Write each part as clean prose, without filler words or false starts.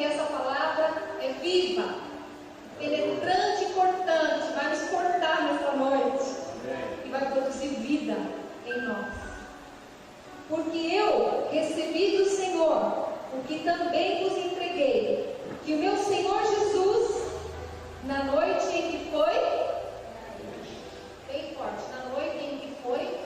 porque essa palavra é viva, penetrante e cortante, vai nos cortar nessa noite e vai produzir vida em nós. Porque eu recebi do Senhor o que também vos entreguei, que o meu Senhor Jesus, na noite em que foi, bem forte, na noite em que foi,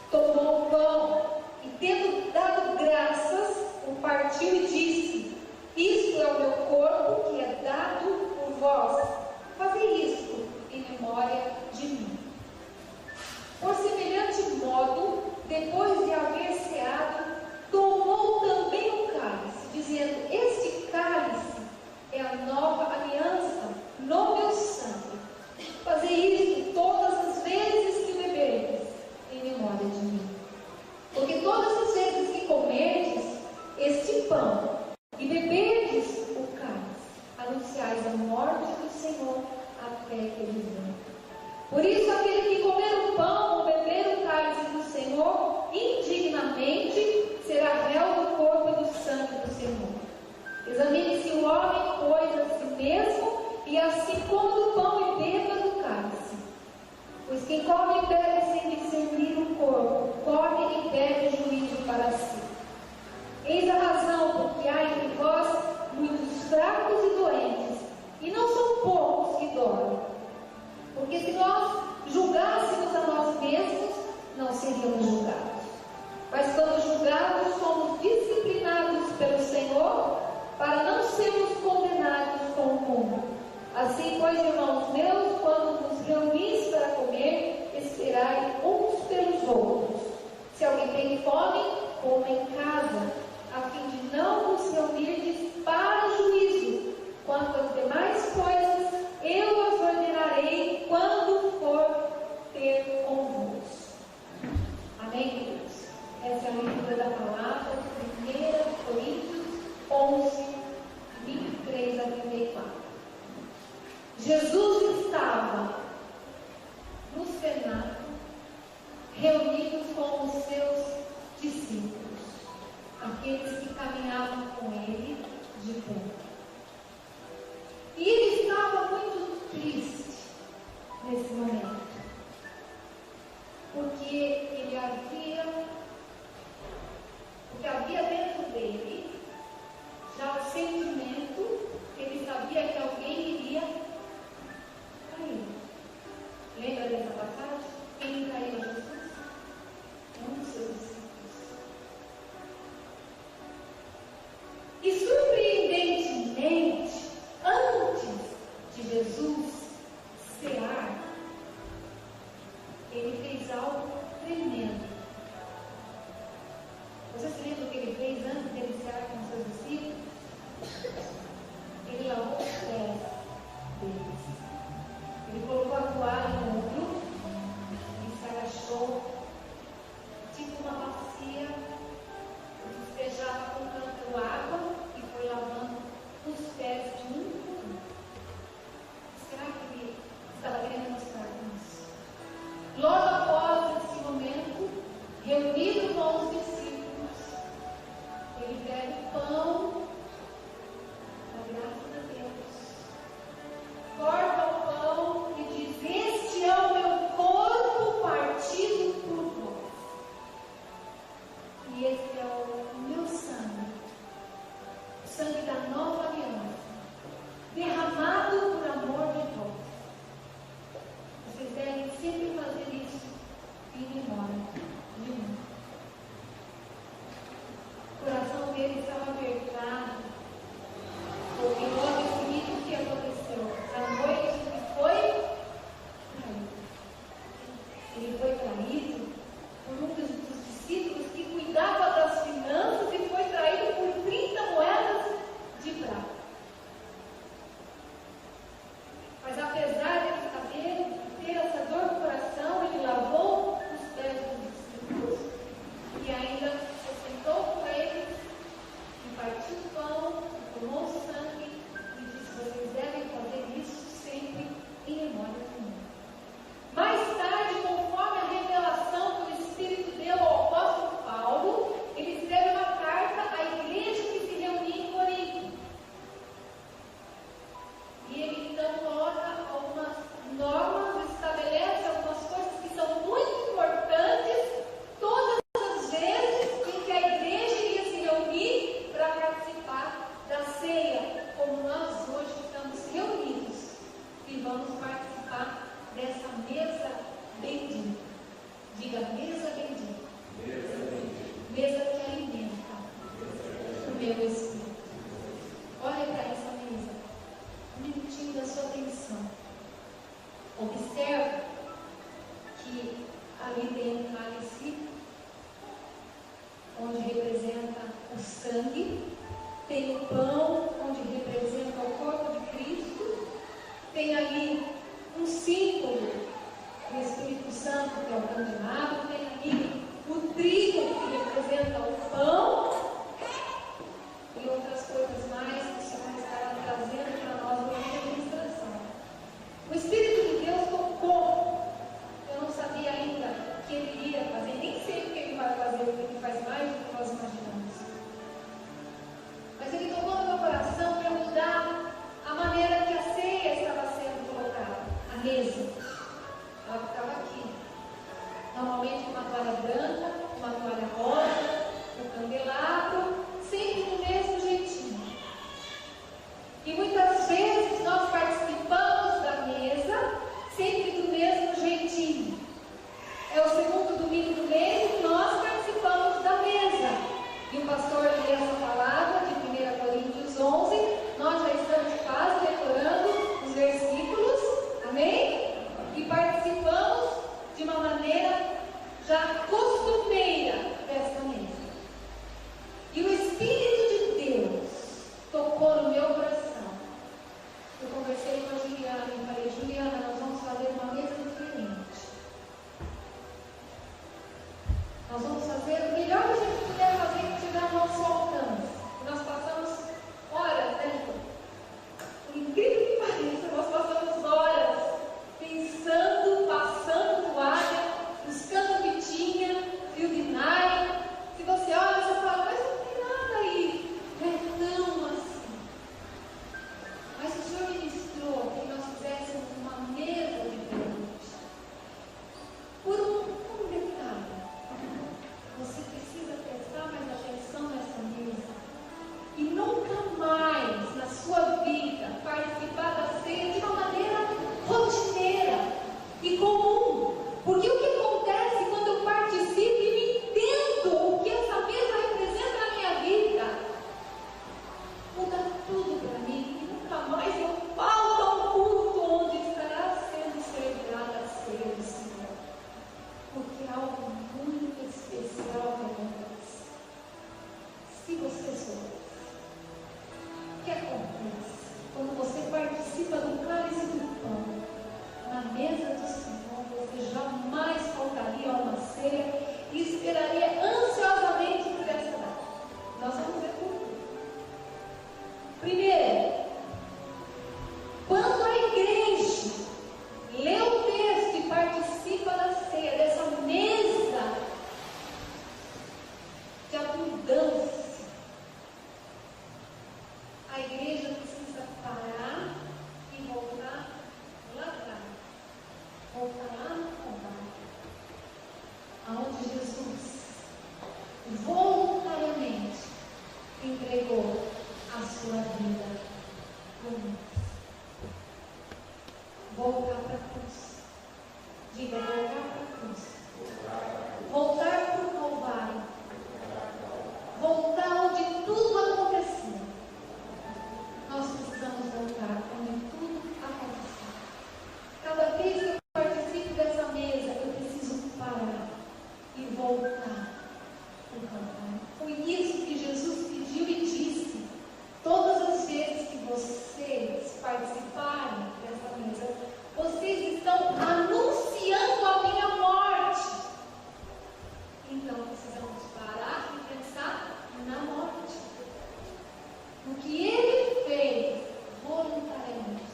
tomou o pão e, tendo dado graças, o partiu e disse: isto é o meu corpo que é dado por vós, fazei isto em memória de mim. Por semelhante modo, depois de haver ceado, tomou também o cálice, dizendo: este cálice é a nova aliança no meu sangue. Fazei isto todas as vezes que beberdes, em memória de mim. Porque todas as vezes que comerdes este pão e beberdes o cálice, anunciais a morte do Senhor até que ele venha. Por isso, aquele que comer o pão ou beber o cálice do Senhor indignamente será réu do corpo e do sangue do Senhor. Examine-se o homem, pois, a si mesmo, e assim coma do pão e beba do cálice. Pois quem come e bebe sem discernir o corpo, come e bebe juízo para si. Eis a razão porque há entre vós muitos fracos e doentes, e não são poucos que dormem. Porque se nós julgássemos a nós mesmos, não seríamos julgados. Mas quando julgados, somos disciplinados pelo Senhor, para não sermos condenados com o mundo. Assim, pois, irmãos meus, quando vos reunis para comer, esperai uns pelos outros. Se alguém tem fome, coma em casa, a fim de não vos reunirdes para juízo. Quanto às demais coisas, eu as ordenarei quando for ter convosco. Amém, queridos? Essa é a leitura da palavra, 1 Coríntios 11, 23 a 34. Jesus estava no cenáculo, reunidos com os seus discípulos, aqueles que caminhavam com ele de perto. E ele estava muito triste nesse momento, porque ele o que havia dentro dele, já o sentimento, ele sabia que alguém iria cair. Lembra dessa passagem? Quem caiu a Jesus? Um dos seus discípulos. E surpreendentemente, antes de Jesus cear, ele fez algo tremendo. Você se lembra o que ele fez antes de ele cear com seus discípulos? Ele lavou os pés deles. Ele colocou a toalha no ombro e se agachou, tipo uma bacia, despejava com tanta água e foi lavando os pés de um por um. Será que ele estava querendo mostrar isso? Logo após esse momento, reunido com os discípulos, ele pega o pão, da graça de Deus, corta o pão e diz: este é o meu corpo partido por vós, e este é o meu sangue, o sangue da nova aliança, derramado por amor de vós. Vocês devem sempre fazer isso em memória de mim. O coração dele estava apertado, porque logo em seguida o que aconteceu? A noite que foi traído. Ele foi traído por um dos discípulos que cuidava das finanças e foi traído por 30 moedas de prata. Mas apesar de saber, ter essa dor no coração, ele lavou os pés dos discípulos e ainda se sentou com eles e partiu o pão, tomou o sangue e disse: vocês devem fazer isso sempre em memória de mim. Mais tarde, conforme a revelação que o Espírito deu ao apóstolo Paulo, ele escreve uma carta à igreja que se reunia em Corinto. pedindo a sua atenção. Observe que ali tem um cálice, onde representa o sangue, tem o pão, onde representa o corpo de Cristo, tem ali um símbolo do Espírito Santo, que é o candelabro, tem ali o trigo, que representa o pão, e outras coisas mais que o Senhor estará trazendo para nós durante a administração. O Espírito de Deus tocou. Eu não sabia ainda o que Ele iria fazer, nem sei o que Ele vai fazer, porque Ele faz mais do que nós imaginamos. Mas Ele tocou no meu coração para mudar a maneira que a ceia estava sendo colocada, a mesa. Ela ficava aqui. Normalmente uma toalha branca, uma toalha rosa, um candelabro, sempre do mesmo jeitinho. E muitas vezes nós participamos da mesa sempre do mesmo jeitinho. É o segundo domingo do mês e nós participamos da mesa. E o pastor lê essa palavra de 1 Coríntios 11. Nós já estamos quase decorando os versículos. Amém? E participamos de uma maneira já costumeira desta mesa. E o Espírito de Deus tocou no meu coração. Eu conversei com a Juliana e falei: Juliana, nós vamos fazer uma mesa diferente. Nós vamos fazer o melhor que a gente puder fazer que tiver ao nosso alcance. E nós passamos horas, né? Por incrível que pareça, nós passamos horas pensando, passando toalha, buscando fitinha, fio de nylon. Se você olha, você fala: mas não tem nada aí. Não é tão assim. Mas o Senhor ministrou que nós fizéssemos uma mesa diferente. Por um detalhe. Você precisa prestar mais atenção nessa mesa. E nunca mais na sua vida participar da ceia de uma maneira rotineira e comum. Porque o que acontece quando eu participo e me entendo o que essa mesa representa na minha vida, muda tudo para mim. E nunca mais eu falto ao culto onde estará sendo celebrada a ceia do Senhor. Porque é algo muito especial que acontece. Se você soubesse o que acontece quando você participa do cálice do pão na mesa do Senhor, você jamais faltaria a uma ceia e esperaria ansiosamente por essa data. Nós vamos ver por quê. Primeiro, quando a igreja lê o texto e participa da ceia, dessa mesa de abundância, a igreja precisa parar e voltar lá atrás. Voltar lá no Calvário, aonde Jesus voluntariamente entregou a sua vida por nós. Voltar para a cruz. Diga: voltar para a cruz. Voltar para o Calvário. Voltar onde tudo aconteceu. Nós precisamos voltar onde tudo aconteceu. Cada vez que eu participo dessa mesa, eu preciso parar e voltar para o Calvário. Foi isso que Jesus pediu e disse: todas as vezes que vocês participarem dessa mesa, vocês estão anunciando a minha morte. Então precisamos parar e pensar na morte, no que Ele fez voluntariamente.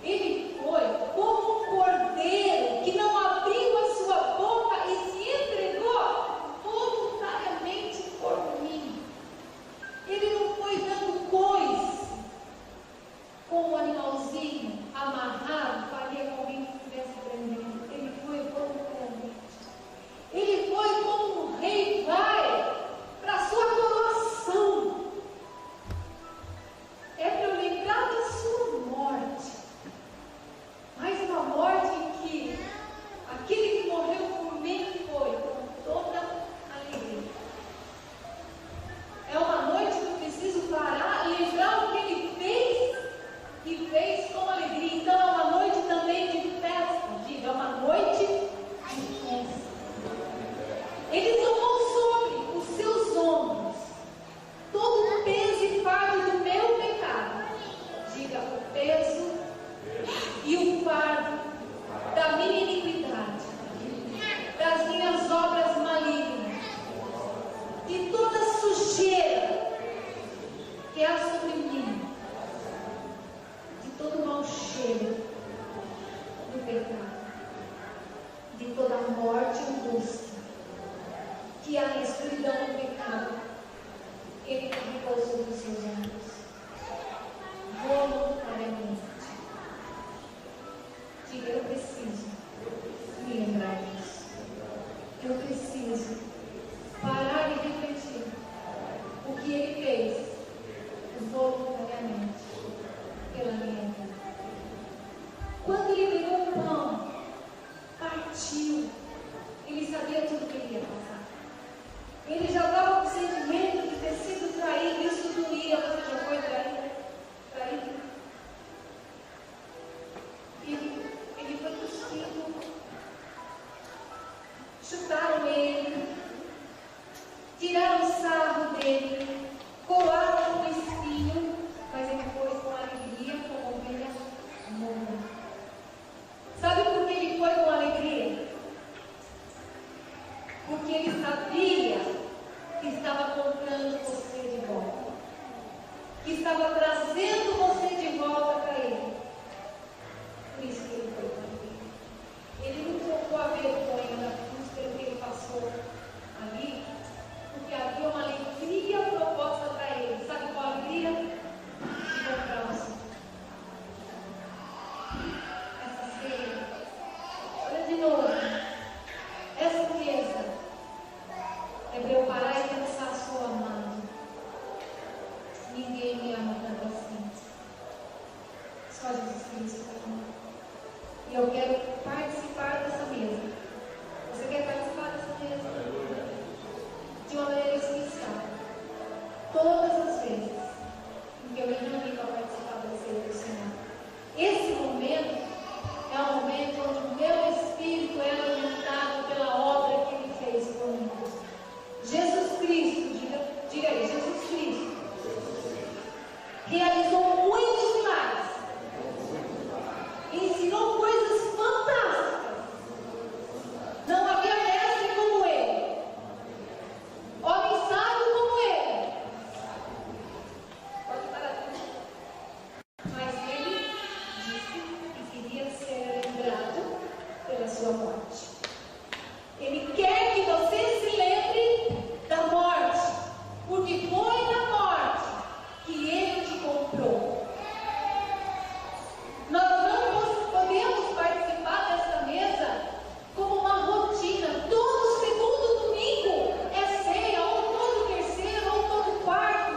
Ele foi como um cordeiro que não abriu a sua boca e se entregou voluntariamente por mim. Ele não foi dando coice com o animalzinho amarrado, faria com alguém que estivesse prendendo. Ele foi voluntariamente. Ele foi como um rei vai para a sua coroação. que há na escuridão do pecado, Ele carregou sobre os seus ombros, voluntariamente. Diga, eu preciso me lembrar disso. Eu preciso parar e refletir o que Ele fez voluntariamente pela minha vida. Quando Ele pegou o pão, partiu, Ele sabia tudo que Ele ia passar. Ele já estava com o sentimento de ter sido traído. Isso doía. Você já foi traído? Ele foi cuspido. Chutaram ele, tiraram o sarro dele, colaram um espinho, mas ele foi com alegria, como ovelha morta. Sabe por que ele foi com alegria? Porque ele sabia que estava comprando você de volta, que estava trazendo você de volta para ele. Por isso que ele foi com alegria. Ele não trocou a vergonha da cruz pelo que ele passou ali, porque havia uma alegria proposta para ele. Sabe qual alegria? De comprar você. Essa ceia, olha de novo, essa mesa é para eu parar e pensar: sou amado. Ninguém me ama tanto assim. Só Jesus Cristo ama. E eu quero participar dessa mesa. Você quer participar dessa mesa? De uma maneira especial. Todas as vezes em que eu me reuni para participar da ceia do Senhor. Esse momento é um momento onde o meu espírito é alimentado pela obra que Ele fez por mim. Jesus Cristo, diga aí, Jesus Cristo realizou muitos milagres, ensinou coisas fantásticas. Não havia mestre como Ele, homem sábio como Ele. Pode parar tudo. Mas Ele disse que queria ser lembrado pela sua morte. Ele quer que você se lembre da morte, porque foi na morte que Ele te comprou. Nós não podemos participar dessa mesa como uma rotina. Todo segundo domingo é ceia, ou todo terceiro, ou todo quarto.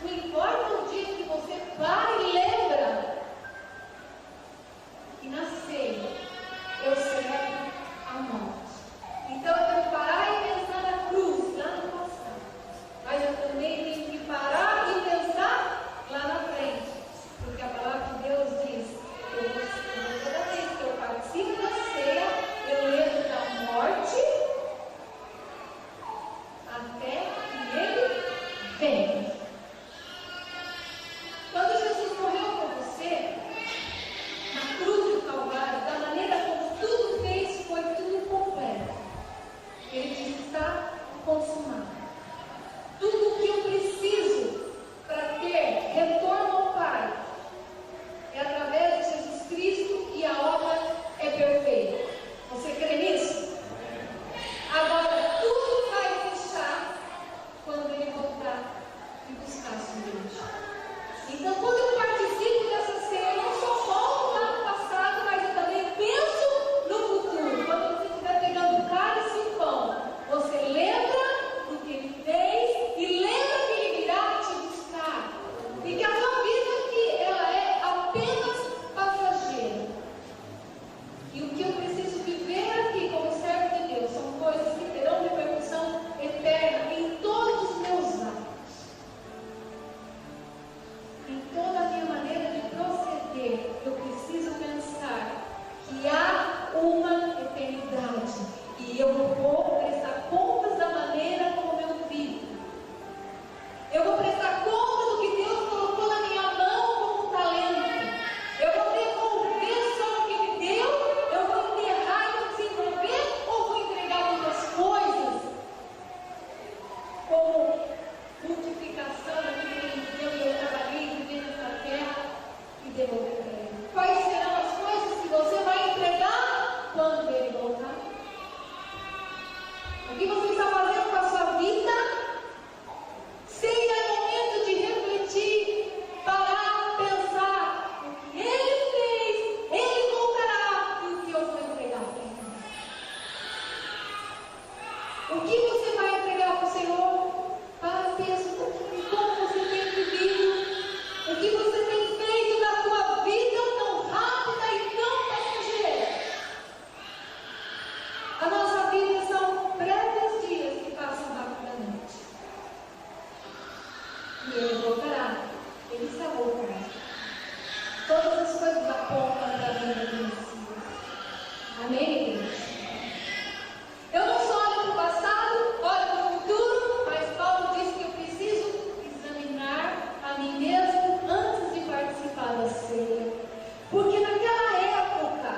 Não importa o dia que você para e lembra que na ceia eu celebro a morte. Então eu tenho que parar e pensar na cruz, lá no passado. Mas eu também tenho que parar e pensar lá na frente. Porque a palavra de Deus diz: toda vez que eu participo da ceia, eu lembro da morte até que Ele venha. Quando Jesus morreu por você, na cruz do Calvário, da maneira como tudo fez, foi tudo completo. Ele disse: está consumado. Tudo o que eu preciso para ter retorno ao Pai é através de Jesus Cristo, e a obra é perfeita. Você crê nisso? Agora, tudo vai fechar quando Ele voltar e buscar a sua igreja. Então, quando eu participo dessa ceia, eu não só volto lá no passado, mas eu também penso no futuro. Quando você estiver pegando o cálice e o pão, você lembra do que Ele fez e lembra que Ele virá te buscar. E que a sua vida aqui, ela é apenas passageira. E o que eu preciso viver aqui como servo de Deus são coisas que terão repercussão eterna em todos os meus atos. Em toda a minha maneira de proceder, eu preciso pensar que há uma eternidade e eu vou prestar contas da maneira como eu vivo. Eu vou prestar conta do que Deus colocou na minha mão como um talento. Eu vou devolver só o que me deu. Eu vou enterrar e desenvolver, ou vou entregar muitas coisas como multiplicação daquilo que Ele deu e eu trabalhei vivendo nessa terra e devolver para Ele. Quais serão as coisas que você vai entregar quando Ele voltar? Ele salvou o caso. Todas as coisas apontam para a vida do Messias. Amém, igreja? Eu não só olho para o passado, olho para o futuro, mas Paulo diz que eu preciso examinar a mim mesmo antes de participar da ceia. Porque naquela época,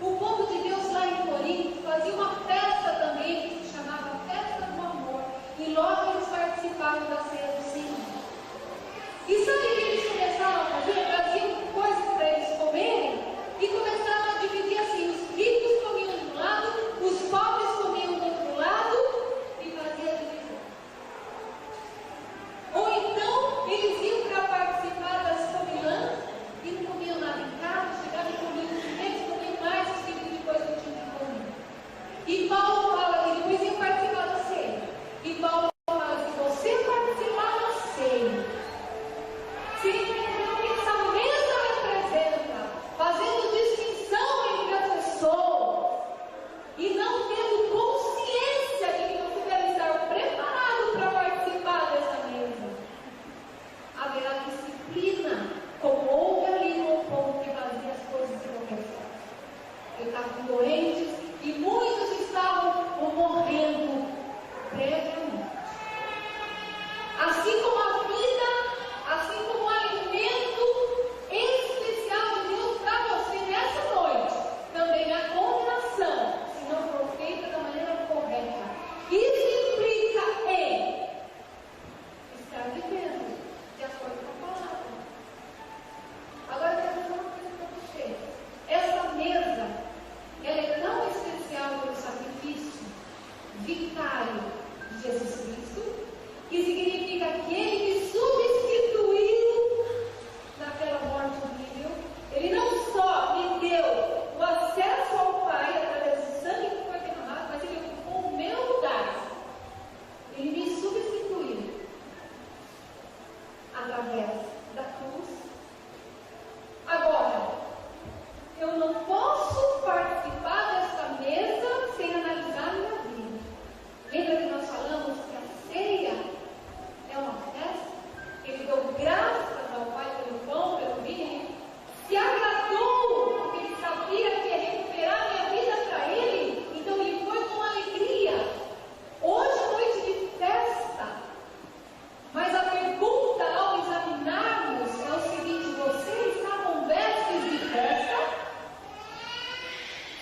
o povo de Deus lá em Corinto fazia uma festa também, que se chamava Festa do Amor. E logo eles participavam da ceia do Senhor. E sabe o que eles começaram a fazer? Traziam coisas para eles comerem e começaram a dividir assim: os ricos comiam de um lado, os pobres comiam do outro lado e fazia divisão. Ou então eles iam para participar das comilanças e não comiam nada em casa, chegavam e comiam os primeiros, comiam mais esse tipo de coisa que tinha que comer. E Paulo fala que depois iam participar da ceia. E Paulo fala: se você participar da ceia, significa que essa mesa representa, fazendo distinção entre as pessoas e não tendo consciência de que você deve estar preparado para participar dessa mesa. Haverá disciplina, como houve ali no povo que fazia as coisas de qualquer forma. Eles estavam doentes e muitos estavam morrendo previamente. Assim como a vida, assim como o alimento especial de Deus para você nessa noite, também a condenação, se não for feita da maneira correta. Isso implica em estar vivendo de acordo com a palavra. Agora eu quero dizer uma coisa para você. Essa mesa, ela é tão especial pelo sacrifício vicário de Jesus Cristo, que significa que Ele me substituiu naquela morte horrível. Ele não só me deu o acesso ao Pai através do sangue que foi derramado, mas Ele ocupou o meu lugar. Ele me substituiu através da cruz. Agora, eu não posso participar dessa mesa sem analisar minha vida. Lembra que nós falamos que a ceia é uma festa? Ele deu graças ao Pai pelo pão, pelo vinho. Se agradou, porque ele sabia que ia recuperar minha vida para ele. Então ele foi com alegria. Hoje é noite de festa. Mas a pergunta ao examinarmos é o seguinte: você está com vestes de festa?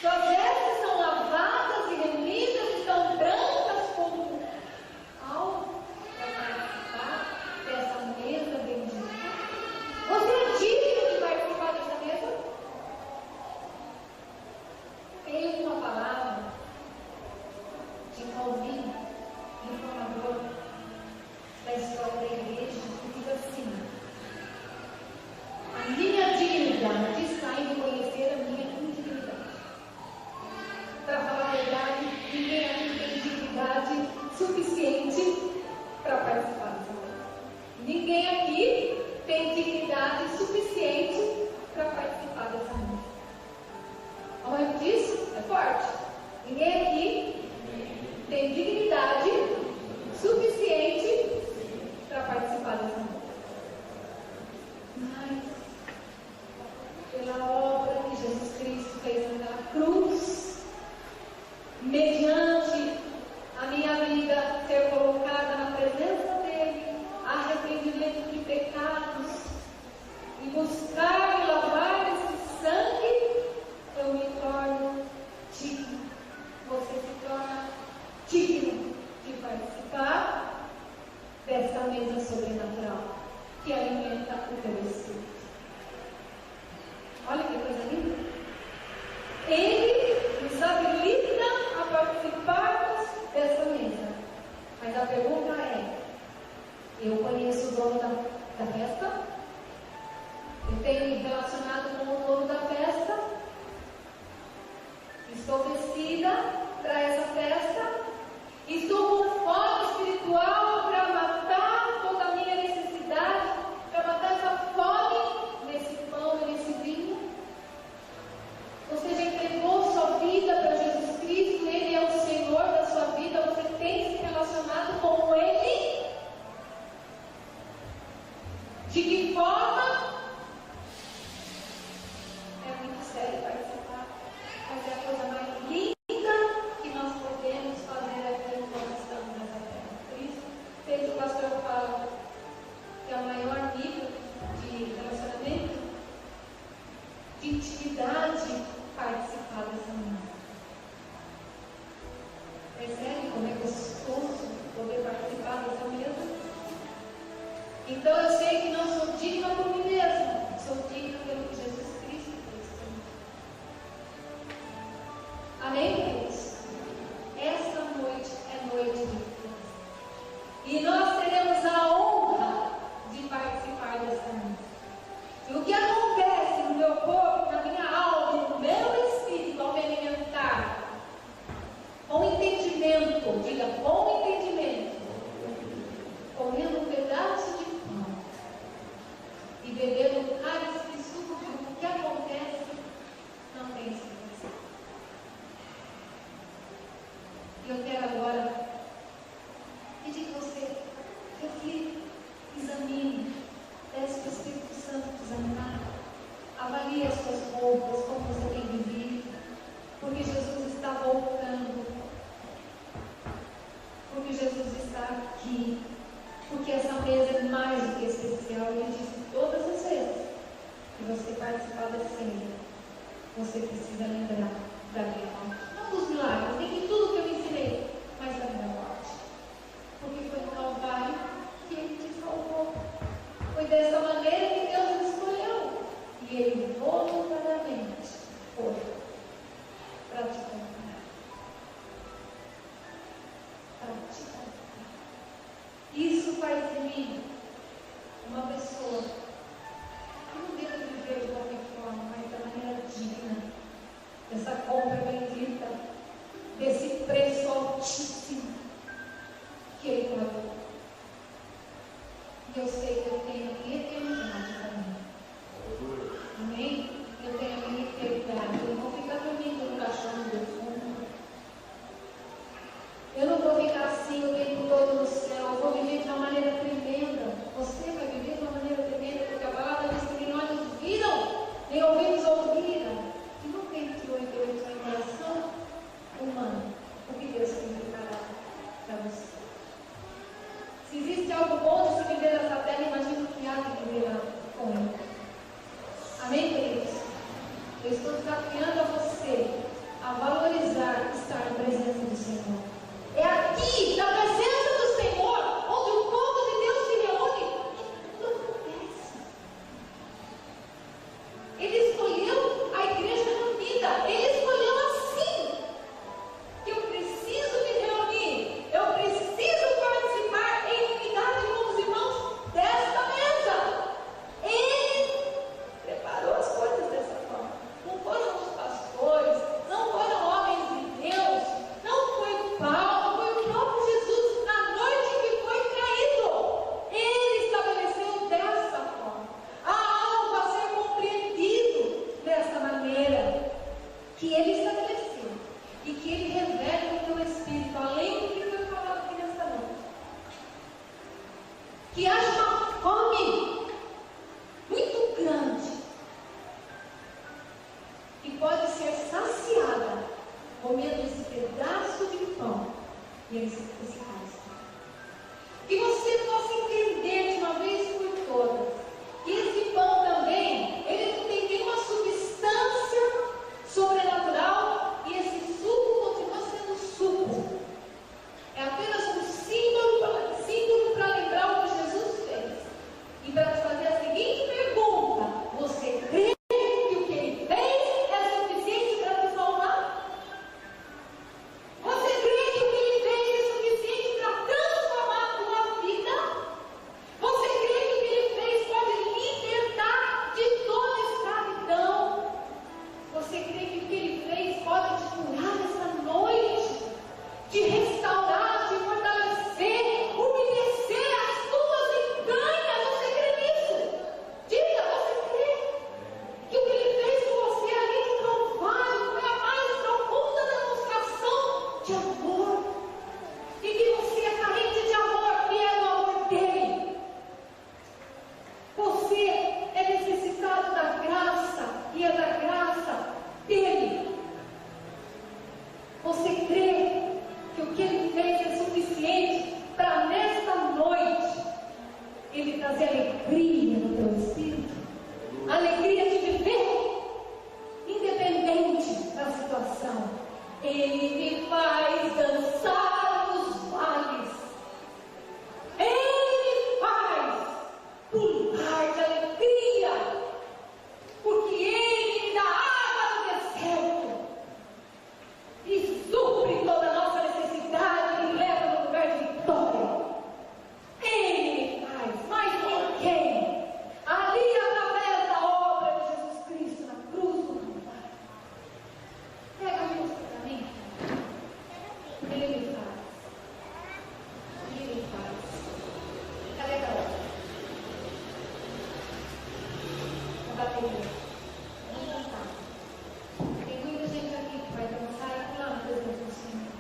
Suas vestes são lavadas e remidas, estão brancas como algo para participar dessa mesa bendita? Você é digno de participar dessa mesa? Tem uma palavra de Calvino, reformador da história da igreja, que diz assim: a minha dignidade está em reconhecer a minha indignidade. Para falar a verdade, ninguém aqui tem dignidade suficiente para participar dessa mesa. Ninguém aqui tem dignidade suficiente para participar dessa mesa. Aonde disso? É forte. Ninguém aqui tem dignidade suficiente para participar dessa mesa. Mas eu De que forma? É muito sério participar, mas é a coisa mais linda que nós podemos fazer aqui enquanto estamos nessa terra. Por isso, fez o pastor Paulo, que é o maior nível de relacionamento, de intimidade, participar dessa mesa. Percebe como é gostoso poder participar dessa mesa? Então eu sei que não sou digna por mim mesma, sou digna pelo que Jesus Cristo fez por mim. Amém, queridos? Essa noite é noite de Deus. E nós teremos a honra de participar dessa mesa. E o que acontece no meu corpo, na minha alma e no meu espírito ao me alimentar com entendimento, diga com entendimento, comendo um pedaço de pão e bebendo um cálice de suco de uva, o que acontece não tem explicação. E eu quero agora pedir que você reflita, examine, peça o Espírito Santo te examinar, avalie as suas roupas, como você tem vivido, porque Jesus está voltando, porque Jesus está aqui, porque essa mesa é mais do que especial. Ele disse todas as vezes que você participar da ceia, você precisa lembrar da minha morte, não dos milagres, nem de tudo que eu ensinei, mas da minha morte, porque foi no Calvário que Ele te salvou. Foi dessa maneira que Deus escolheu, e Ele voluntariamente foi para te comprar. Para te comprar. Isso faz de mim uma pessoa que não deve viver de qualquer forma, mas da maneira digna. Essa compra vem de vai ver. Vamos cantar. Tem muita gente aqui que vai dançar e pular na presença do Senhor.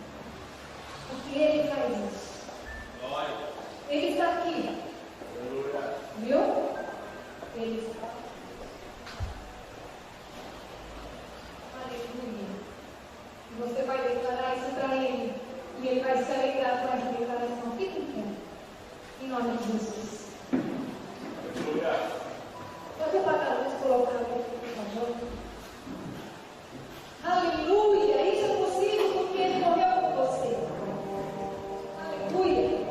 Porque Ele faz isso. Ele está aqui. Viu? Ele está aqui. Aleluia. E você vai declarar isso para Ele. E Ele vai se alegrar com essa declaração. Fique em pé. Em nome de Jesus. Pode apagar a luz e colocar aqui, por favor. Aleluia! Isso é possível porque Ele morreu por você. Aleluia!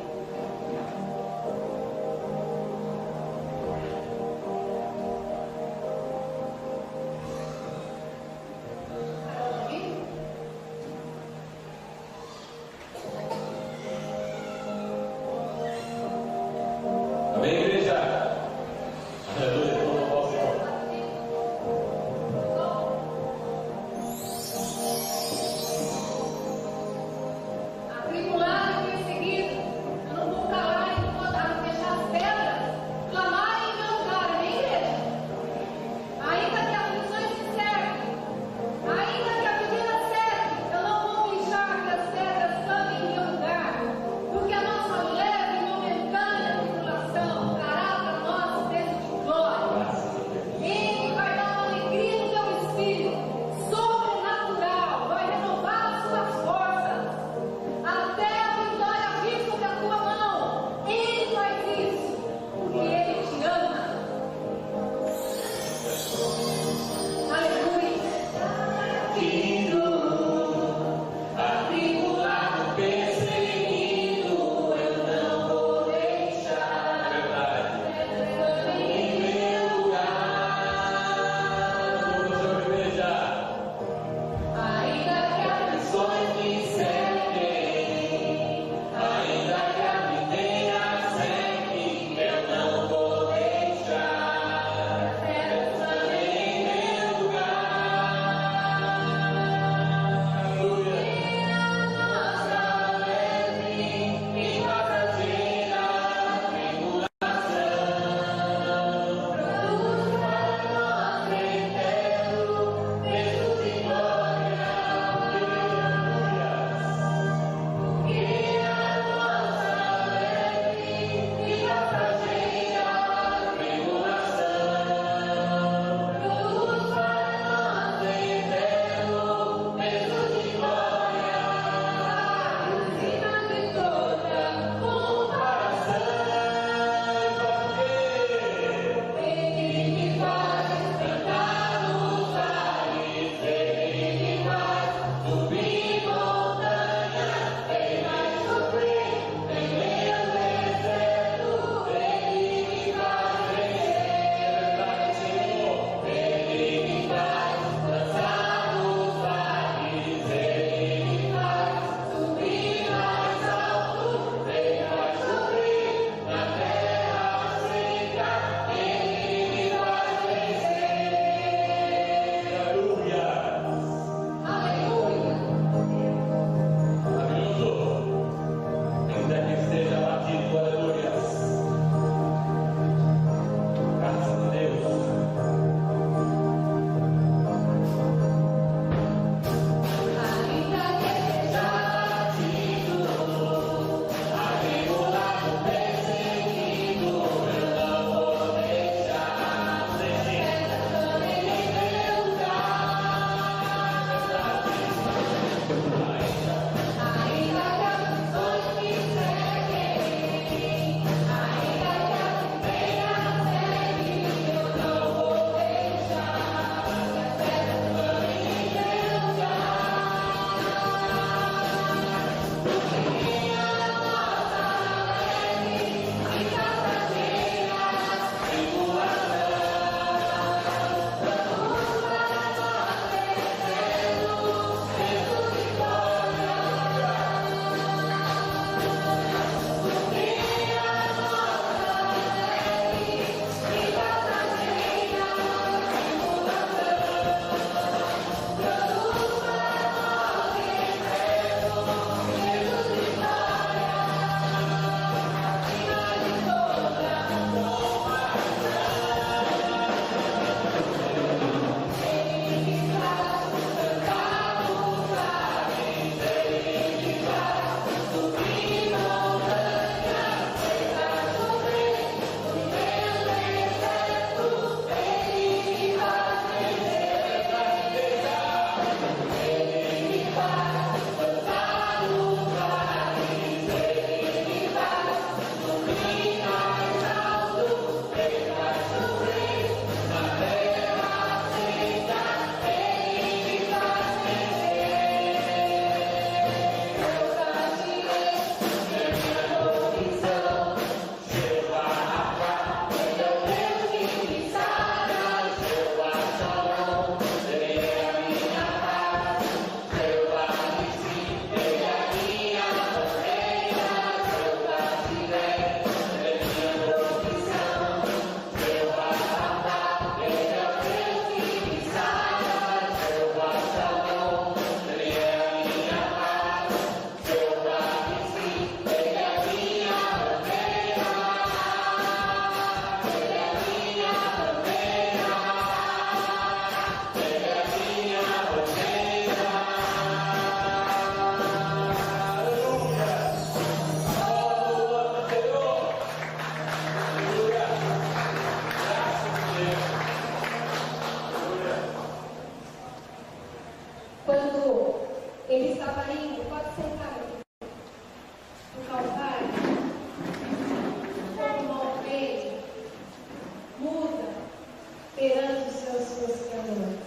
perante os seus criadores.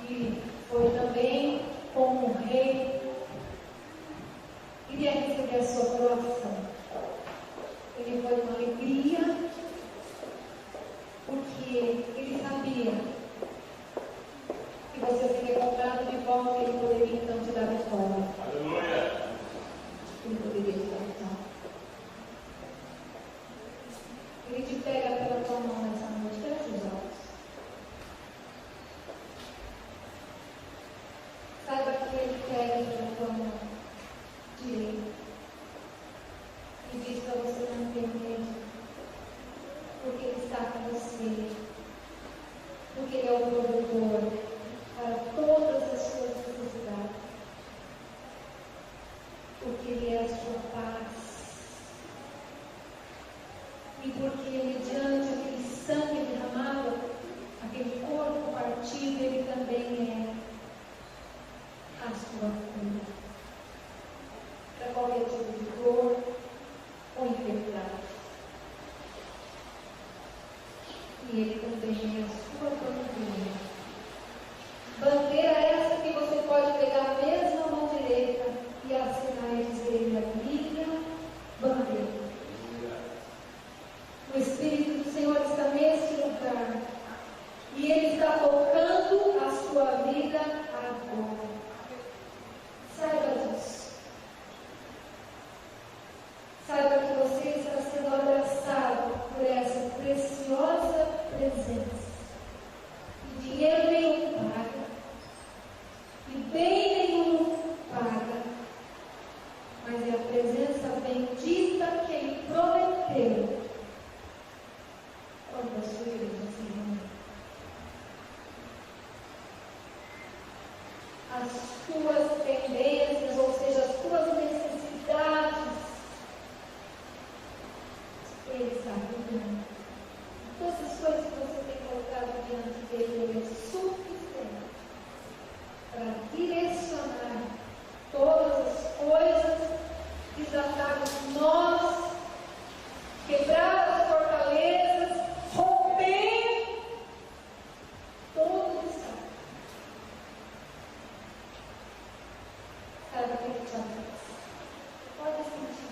E foi também como rei, queria receber a sua coroação. Ele foi uma alegria, porque ele sabia que você seria comprado de volta e ele poderia então te dar a vitória. Aleluia! Ele poderia te dar a vitória. Ele te pega pela tua mão nessa noite, fecha os olhos. Saiba que ele pega pela tua mão direita e diz para você não ter medo, porque ele está com você, porque ele é o provedor para todas as suas necessidades, porque ele é a sua paz. E porque mediante aquele sangue derramado, aquele corpo partido, ele também é a sua cura para qualquer tipo de dor ou enfermidade. E ele também é a sua bandeira. Bandeira essa que você pode pegar mesmo a mão direita e assinar e dizer: a minha bandeira. O Espírito do Senhor está neste lugar e Ele está tocando a sua vida agora. Saiba disso. Saiba que você está sendo abraçado por essa preciosa presença. E dinheiro nenhum paga, e bem nenhum paga, mas é a presença bendita que Ele prometeu. Quando a sua igreja se reúne, as suas tendências, ou seja, as suas necessidades, Ele está cuidando. Todas as coisas que você tem colocado diante dele, Ele é suficiente para direcionar todas as coisas, desatar os nós, quebrar as fortalezas, romper todo o estado. Saiba que Ele te abraça. Pode sentir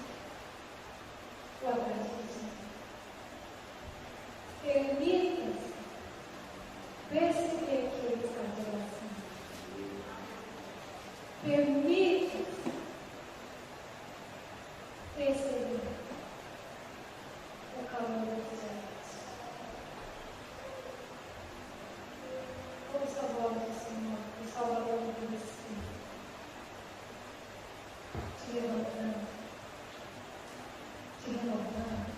o abraço do Senhor. Permita-se perceber que Ele está te abraçando. Permita-se perceber o calor dos olhos. Ouça a voz do Senhor, o Salvador do Espírito, te levantando, te renovando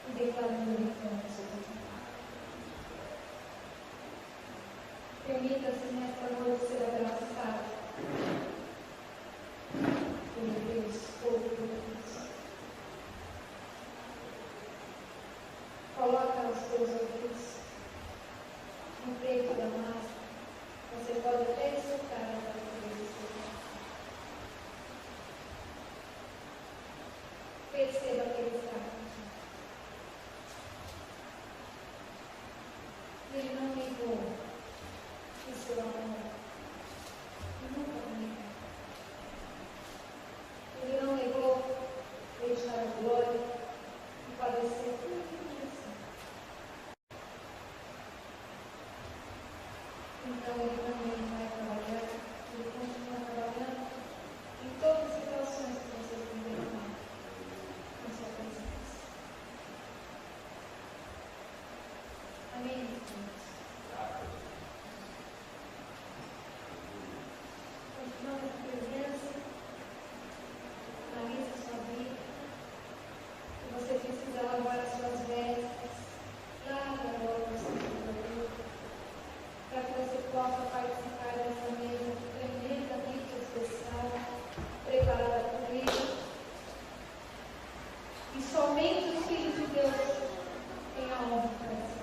e declarando vitória sobre a tua vida. Permita-se nesta noite ser abraçado pelo Deus Todo-Poderoso. Coloca os teus ouvidos no peito da massa. Você pode até escutar a voz. Perceba que Ele está contigo. Ele não negou o seu amor. Nunca negou. Ele não negou deixar a glória e padecer tudo isso. Então Ele também vai trabalhar, Ele continua trabalhando em todas as situações que você tem derramado na sua presença. Amém, irmãos? Continuando a presença, analise a sua vida. Se você precisa lavar as suas vestes, lave agora o seu corpo, para que você possa participar dessa mesa tremendamente especial, preparada por Ele. E somente os filhos de Deus têm a honra para essa.